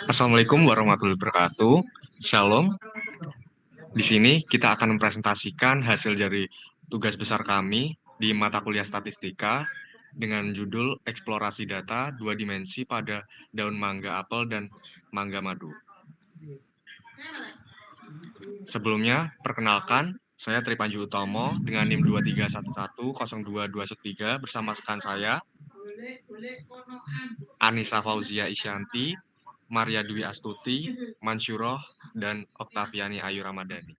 Assalamualaikum warahmatullahi wabarakatuh. Shalom. Di sini kita akan mempresentasikan hasil dari tugas besar kami di mata kuliah statistika dengan judul Eksplorasi Data Dua Dimensi pada Daun Mangga Apel dan Mangga Madu. Sebelumnya, perkenalkan, saya Tri Panji Utomo dengan NIM 23110223 bersama rekan saya Anissa Fauzia Isyanti, Maria Dwi Astuti, Mansyuroh, dan Oktaviani Ayu Ramadhani.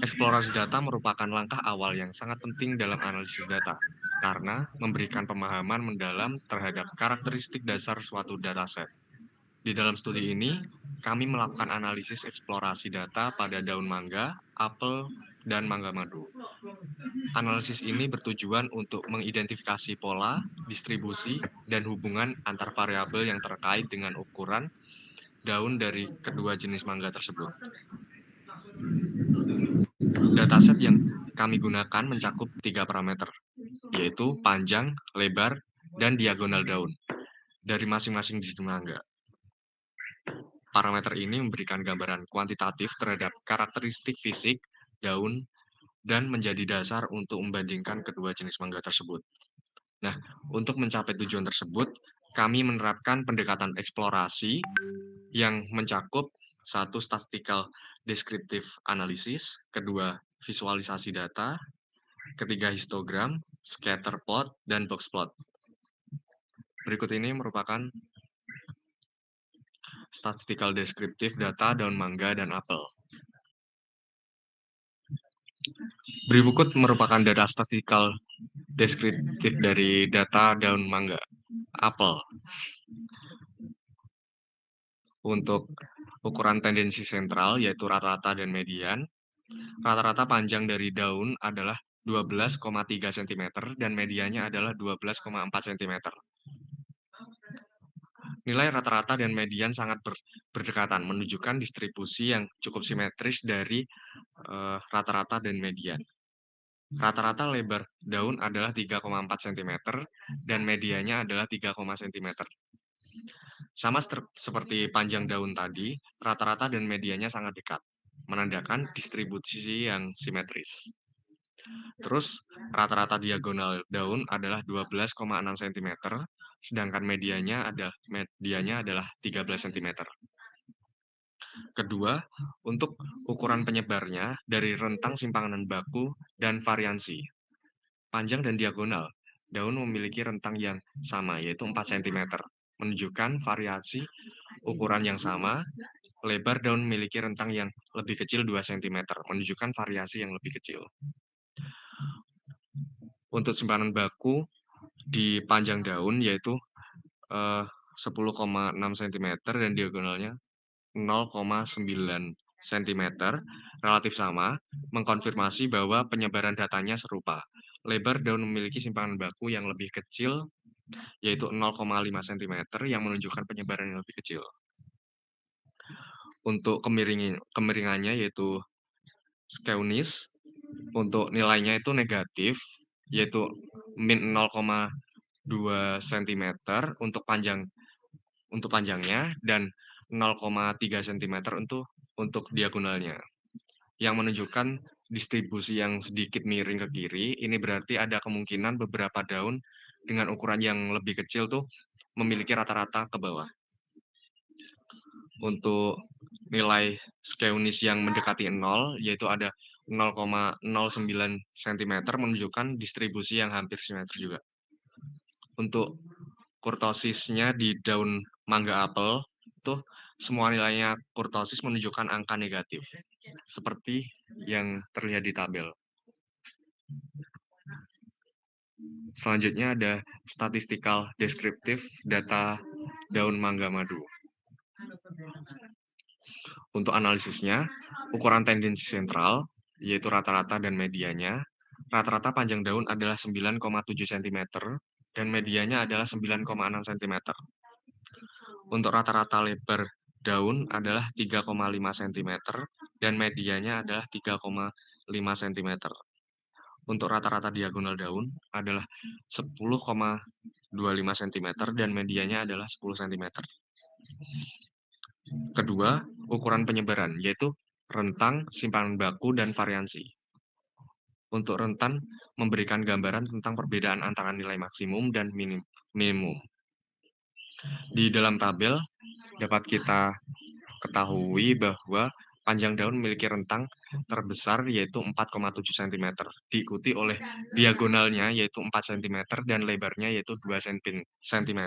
Eksplorasi data merupakan langkah awal yang sangat penting dalam analisis data, karena memberikan pemahaman mendalam terhadap karakteristik dasar suatu dataset. Di dalam studi ini, kami melakukan analisis eksplorasi data pada daun mangga, apel, dan mangga madu. Analisis ini bertujuan untuk mengidentifikasi pola, distribusi, dan hubungan antar variabel yang terkait dengan ukuran daun dari kedua jenis mangga tersebut. Dataset yang kami gunakan mencakup 3 parameter, yaitu panjang, lebar, dan diagonal daun dari masing-masing jenis mangga. Parameter ini memberikan gambaran kuantitatif terhadap karakteristik fisik daun dan menjadi dasar untuk membandingkan kedua jenis mangga tersebut. Nah, untuk mencapai tujuan tersebut, kami menerapkan pendekatan eksplorasi yang mencakup satu statistical descriptive analysis, kedua visualisasi data, ketiga histogram, scatter plot, dan box plot. Berikut ini merupakan statistical descriptive data daun mangga dan apel. Berikut merupakan data statistical deskriptif dari data daun mangga, apel. Untuk ukuran tendensi sentral, yaitu rata-rata dan median, rata-rata panjang dari daun adalah 12,3 cm dan medianya adalah 12,4 cm. Nilai rata-rata dan median sangat berdekatan, menunjukkan distribusi yang cukup simetris dari rata-rata dan median. Rata-rata lebar daun adalah 3,4 cm dan medianya adalah 3, cm. Sama seperti panjang daun tadi, rata-rata dan medianya sangat dekat, menandakan distribusi yang simetris. Terus, rata-rata diagonal daun adalah 12,6 cm, sedangkan medianya adalah 13 cm. Kedua, untuk ukuran penyebarnya dari rentang simpanan baku dan variansi. Panjang dan diagonal, daun memiliki rentang yang sama, yaitu 4 cm, menunjukkan variasi ukuran yang sama. Lebar daun memiliki rentang yang lebih kecil 2 cm, menunjukkan variasi yang lebih kecil. Untuk simpanan baku di panjang daun yaitu 10,6 cm dan diagonalnya 0,9 cm, relatif sama, mengkonfirmasi bahwa penyebaran datanya serupa. Lebar daun memiliki simpanan baku yang lebih kecil, yaitu 0,5 cm, yang menunjukkan penyebaran yang lebih kecil. Untuk kemiringannya yaitu skewness, untuk nilainya itu negatif, yaitu min 0,2 cm untuk panjangnya dan 0,3 cm untuk diagonalnya, yang menunjukkan distribusi yang sedikit miring ke kiri. Ini berarti ada kemungkinan beberapa daun dengan ukuran yang lebih kecil tuh memiliki rata-rata ke bawah. Untuk nilai skewness yang mendekati 0, yaitu ada 0,09 cm, menunjukkan distribusi yang hampir simetris juga. Untuk kurtosisnya di daun mangga apel, tuh semua nilainya kurtosis menunjukkan angka negatif, seperti yang terlihat di tabel. Selanjutnya ada statistical descriptive data daun mangga madu. Untuk analisisnya, ukuran tendensi sentral, yaitu rata-rata dan medianya. Rata-rata panjang daun adalah 9,7 cm dan medianya adalah 9,6 cm. Untuk rata-rata lebar daun adalah 3,5 cm dan medianya adalah 3,5 cm. Untuk rata-rata diagonal daun adalah 10,25 cm dan medianya adalah 10 cm. Kedua, ukuran penyebaran, yaitu rentang, simpanan baku, dan variansi. Untuk rentan, memberikan gambaran tentang perbedaan antara nilai maksimum dan minimum. Di dalam tabel, dapat kita ketahui bahwa panjang daun memiliki rentang terbesar yaitu 4,7 cm, diikuti oleh diagonalnya yaitu 4 cm dan lebarnya yaitu 2 cm.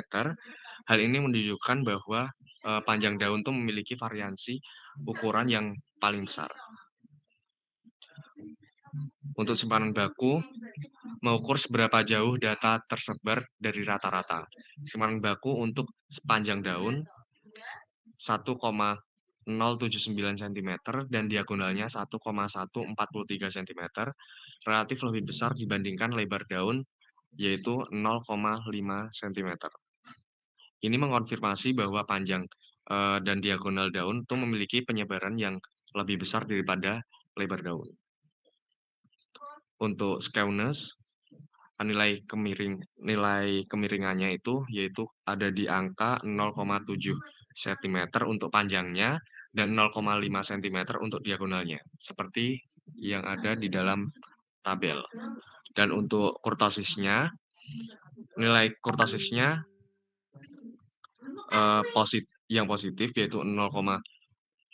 Hal ini menunjukkan bahwa panjang daun itu memiliki variansi ukuran yang paling besar. Untuk simpanan baku, mengukur seberapa jauh data tersebar dari rata-rata. Simpanan baku untuk sepanjang daun 1,079 cm dan diagonalnya 1,143 cm, relatif lebih besar dibandingkan lebar daun, yaitu 0,5 cm. Ini mengonfirmasi bahwa panjang dan diagonal daun itu memiliki penyebaran yang lebih besar daripada lebar daun. Untuk skewness, nilai kemiringannya itu yaitu ada di angka 0,7 cm untuk panjangnya dan 0,5 cm untuk diagonalnya, seperti yang ada di dalam tabel. Dan untuk kurtosisnya, nilai kurtosisnya yang positif yaitu 0,2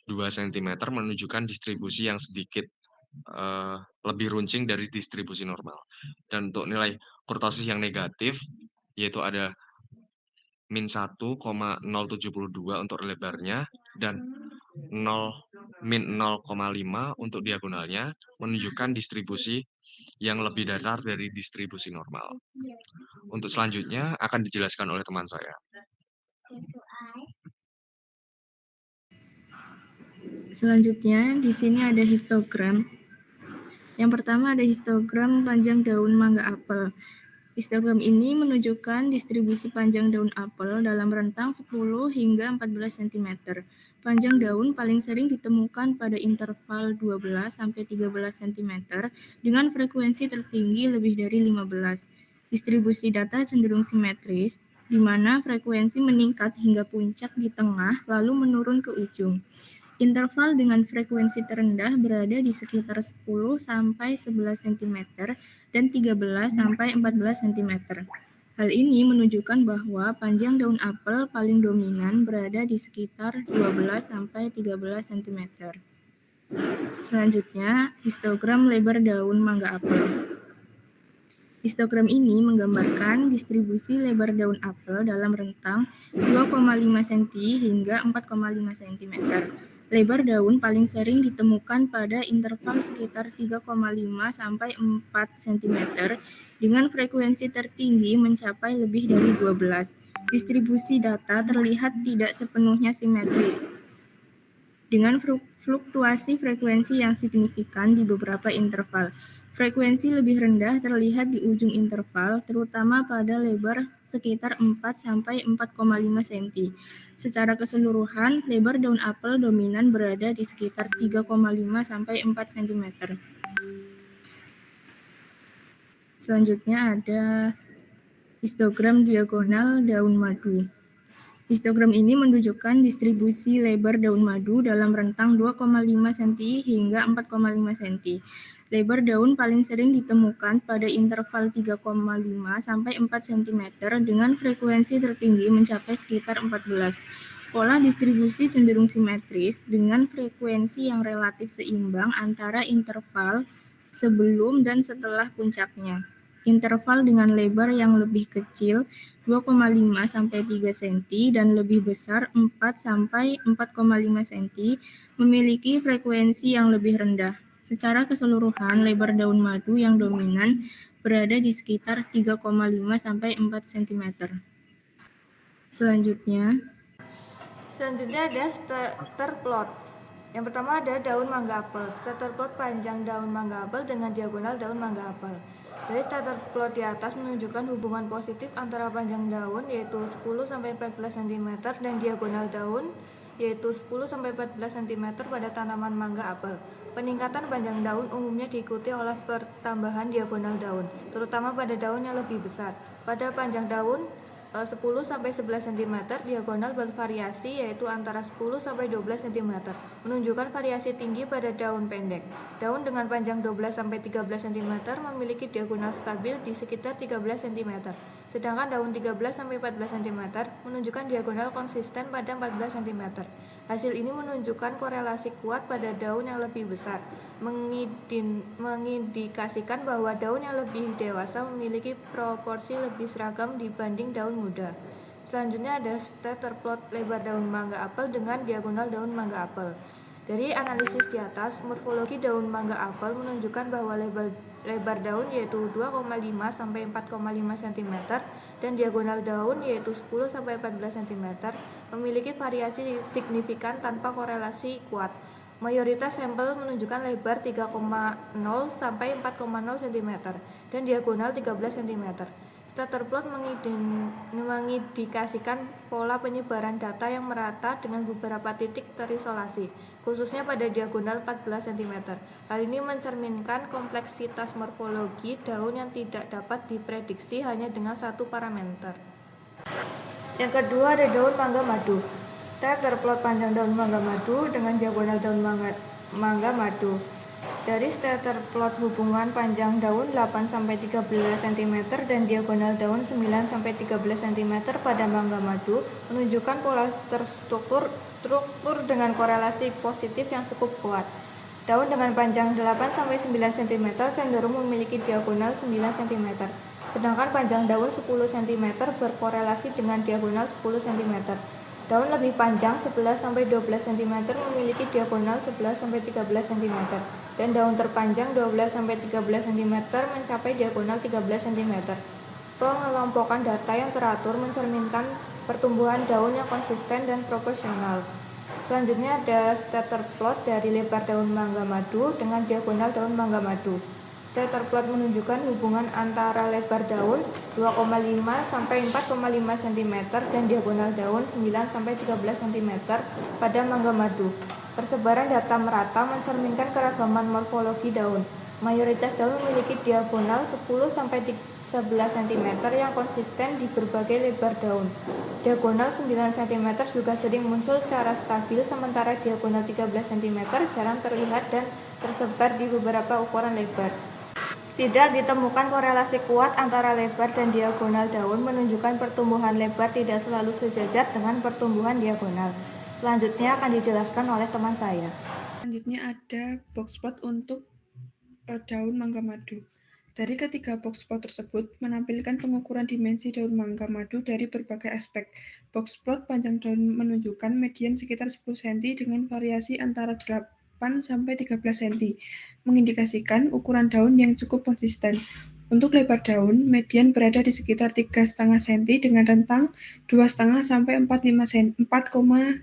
cm menunjukkan distribusi yang sedikit lebih runcing dari distribusi normal. Dan untuk nilai kurtosis yang negatif, yaitu ada min 1,072 untuk lebarnya dan min 0,5 untuk diagonalnya, menunjukkan distribusi yang lebih datar dari distribusi normal. Untuk selanjutnya akan dijelaskan oleh teman saya. Selanjutnya, di sini ada histogram. Yang pertama ada histogram panjang daun mangga apel. Histogram ini menunjukkan distribusi panjang daun apel dalam rentang 10 hingga 14 cm. Panjang daun paling sering ditemukan pada interval 12 sampai 13 cm dengan frekuensi tertinggi lebih dari 15. Distribusi data cenderung simetris, di mana frekuensi meningkat hingga puncak di tengah lalu menurun ke ujung. Interval dengan frekuensi terendah berada di sekitar 10 sampai 11 cm dan 13 sampai 14 cm. Hal ini menunjukkan bahwa panjang daun apel paling dominan berada di sekitar 12 sampai 13 cm. Selanjutnya, histogram lebar daun mangga apel. Histogram ini menggambarkan distribusi lebar daun apel dalam rentang 2,5 cm hingga 4,5 cm. Lebar daun paling sering ditemukan pada interval sekitar 3,5 sampai 4 cm dengan frekuensi tertinggi mencapai lebih dari 12. Distribusi data terlihat tidak sepenuhnya simetris, dengan fluktuasi frekuensi yang signifikan di beberapa interval. Frekuensi lebih rendah terlihat di ujung interval, terutama pada lebar sekitar 4 sampai 4,5 cm. Secara keseluruhan, lebar daun apel dominan berada di sekitar 3,5 sampai 4 cm. Selanjutnya ada histogram diagonal daun madu. Histogram ini menunjukkan distribusi lebar daun madu dalam rentang 2,5 cm hingga 4,5 cm. Lebar daun paling sering ditemukan pada interval 3,5 sampai 4 cm dengan frekuensi tertinggi mencapai sekitar 14. Pola distribusi cenderung simetris dengan frekuensi yang relatif seimbang antara interval sebelum dan setelah puncaknya. Interval dengan lebar yang lebih kecil 2,5 sampai 3 cm dan lebih besar 4 sampai 4,5 cm memiliki frekuensi yang lebih rendah. Secara keseluruhan, lebar daun madu yang dominan berada di sekitar 3,5 sampai 4 cm. Selanjutnya ada starter plot. Yang pertama ada daun mangga apel. Starter plot panjang daun mangga apel dengan diagonal daun mangga apel. Dari starter plot di atas menunjukkan hubungan positif antara panjang daun yaitu 10 sampai 14 cm dan diagonal daun yaitu 10 sampai 14 cm pada tanaman mangga apel. Peningkatan panjang daun umumnya diikuti oleh pertambahan diagonal daun, terutama pada daun yang lebih besar. Pada panjang daun 10-11 cm, diagonal bervariasi yaitu antara 10-12 cm, menunjukkan variasi tinggi pada daun pendek. Daun dengan panjang 12-13 cm memiliki diagonal stabil di sekitar 13 cm, sedangkan daun 13-14 cm menunjukkan diagonal konsisten pada 14 cm. Hasil ini menunjukkan korelasi kuat pada daun yang lebih besar, mengindikasikan bahwa daun yang lebih dewasa memiliki proporsi lebih seragam dibanding daun muda. Selanjutnya ada scatter plot lebar daun mangga apel dengan diagonal daun mangga apel. Dari analisis di atas, morfologi daun mangga apel menunjukkan bahwa lebar daun yaitu 2,5 sampai 4,5 cm dan diagonal daun yaitu 10 sampai 14 cm memiliki variasi signifikan tanpa korelasi kuat. Mayoritas sampel menunjukkan lebar 3,0 sampai 4,0 cm dan diagonal 13 cm. Scatter plot mengindikasikan pola penyebaran data yang merata dengan beberapa titik terisolasi, khususnya pada diagonal 14 cm. Hal ini mencerminkan kompleksitas morfologi daun yang tidak dapat diprediksi hanya dengan satu parameter. Yang kedua ada daun mangga madu. Scatter plot panjang daun mangga madu dengan diagonal daun mangga madu. Dari scatter plot hubungan panjang daun 8-13 cm dan diagonal daun 9-13 cm pada mangga madu menunjukkan pola terstruktur dengan korelasi positif yang cukup kuat. Daun dengan panjang 8-9 cm cenderung memiliki diagonal 9 cm, sedangkan panjang daun 10 cm berkorelasi dengan diagonal 10 cm. Daun lebih panjang 11-12 cm memiliki diagonal 11-13 cm, dan daun terpanjang 12-13 cm mencapai diagonal 13 cm. Pengelompokan data yang teratur mencerminkan pertumbuhan daun yang konsisten dan proporsional. Selanjutnya ada scatter plot dari lebar daun mangga madu dengan diagonal daun mangga madu. Scatter plot menunjukkan hubungan antara lebar daun 2,5 sampai 4,5 cm dan diagonal daun 9 sampai 13 cm pada mangga madu. Persebaran data merata mencerminkan keragaman morfologi daun. Mayoritas daun memiliki diagonal 10 sampai 11 cm yang konsisten di berbagai lebar daun. Diagonal 9 cm juga sering muncul secara stabil, sementara diagonal 13 cm jarang terlihat dan tersebar di beberapa ukuran lebar. Tidak ditemukan korelasi kuat antara lebar dan diagonal daun, menunjukkan pertumbuhan lebar tidak selalu sejajar dengan pertumbuhan diagonal. Selanjutnya akan dijelaskan oleh teman saya. Selanjutnya ada box plot untuk daun mangga madu. Dari ketiga box plot tersebut menampilkan pengukuran dimensi daun mangga madu dari berbagai aspek. Box plot panjang daun menunjukkan median sekitar 10 cm dengan variasi antara 8 sampai 13 cm, mengindikasikan ukuran daun yang cukup konsisten. Untuk lebar daun, median berada di sekitar 3,5 cm dengan rentang 2,5 sampai 4,5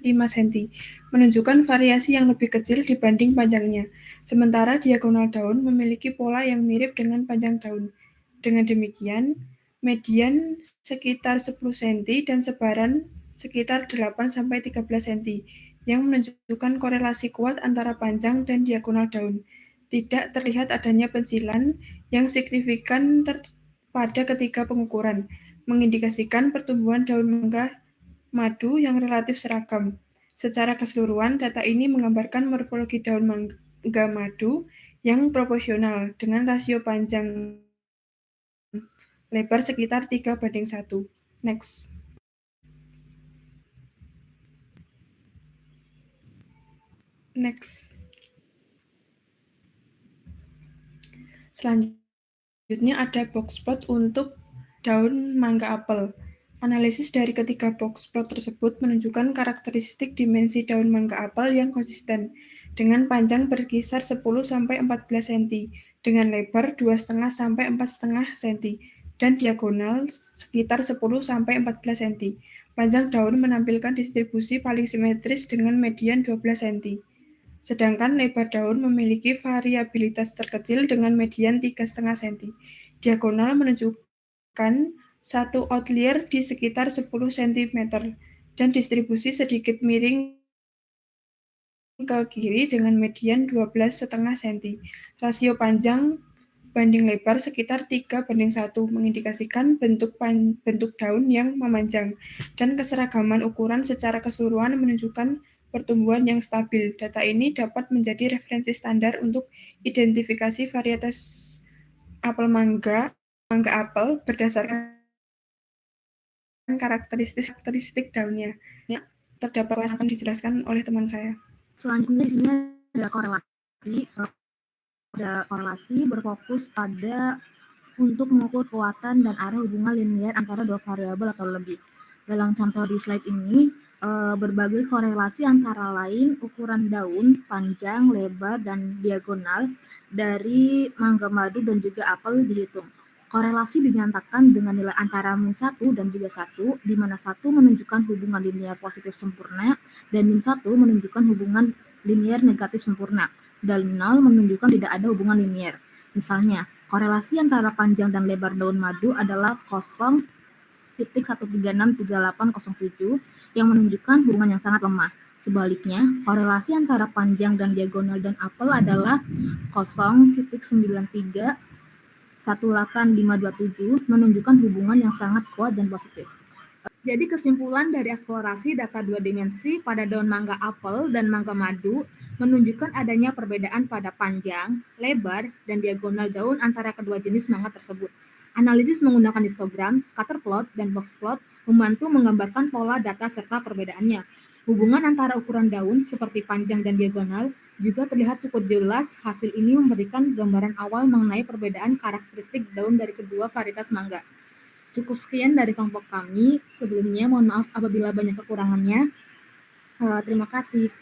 cm, menunjukkan variasi yang lebih kecil dibanding panjangnya. Sementara diagonal daun memiliki pola yang mirip dengan panjang daun. Dengan demikian, median sekitar 10 cm dan sebaran sekitar 8 sampai 13 cm, yang menunjukkan korelasi kuat antara panjang dan diagonal daun. Tidak terlihat adanya pensilan yang signifikan pada ketiga pengukuran, mengindikasikan pertumbuhan daun mangga madu yang relatif seragam. Secara keseluruhan, data ini menggambarkan morfologi daun mangga madu yang proporsional dengan rasio panjang lebar sekitar 3:1. Next. Selanjutnya ada box plot untuk daun mangga apel. Analisis dari ketiga box plot tersebut menunjukkan karakteristik dimensi daun mangga apel yang konsisten, dengan panjang berkisar 10-14 cm, dengan lebar 2,5-4,5 cm, dan diagonal sekitar 10-14 cm. Panjang daun menampilkan distribusi paling simetris dengan median 12 cm. Sedangkan lebar daun memiliki variabilitas terkecil dengan median 3,5 cm. Diagonal menunjukkan satu outlier di sekitar 10 cm dan distribusi sedikit miring ke kiri dengan median 12,5 cm. Rasio panjang banding lebar sekitar 3:1, mengindikasikan bentuk daun yang memanjang, dan keseragaman ukuran secara keseluruhan menunjukkan pertumbuhan yang stabil. Data ini dapat menjadi referensi standar untuk identifikasi varietas apel mangga apel berdasarkan karakteristik daunnya. Ya, terdapat akan dijelaskan oleh teman saya. Selanjutnya di sini ada korelasi berfokus pada untuk mengukur kekuatan dan arah hubungan linear antara dua variabel atau lebih. Dalam contoh di slide ini, berbagai korelasi antara lain ukuran daun, panjang, lebar, dan diagonal dari mangga madu dan juga apel dihitung. Korelasi dinyatakan dengan nilai antara -1 dan juga 1, di mana 1 menunjukkan hubungan linear positif sempurna dan -1 menunjukkan hubungan linear negatif sempurna, dan 0 menunjukkan tidak ada hubungan linear. Misalnya, korelasi antara panjang dan lebar daun madu adalah 0,1363807 yang menunjukkan hubungan yang sangat lemah. Sebaliknya, korelasi antara panjang dan diagonal dan apel adalah 0,18527 menunjukkan hubungan yang sangat kuat dan positif. Jadi kesimpulan dari eksplorasi data dua dimensi pada daun mangga apel dan mangga madu menunjukkan adanya perbedaan pada panjang, lebar, dan diagonal daun antara kedua jenis mangga tersebut. Analisis menggunakan histogram, scatter plot, dan box plot membantu menggambarkan pola data serta perbedaannya. Hubungan antara ukuran daun seperti panjang dan diagonal juga terlihat cukup jelas. Hasil ini memberikan gambaran awal mengenai perbedaan karakteristik daun dari kedua varietas mangga. Cukup sekian dari kelompok kami. Sebelumnya mohon maaf apabila banyak kekurangannya. Terima kasih.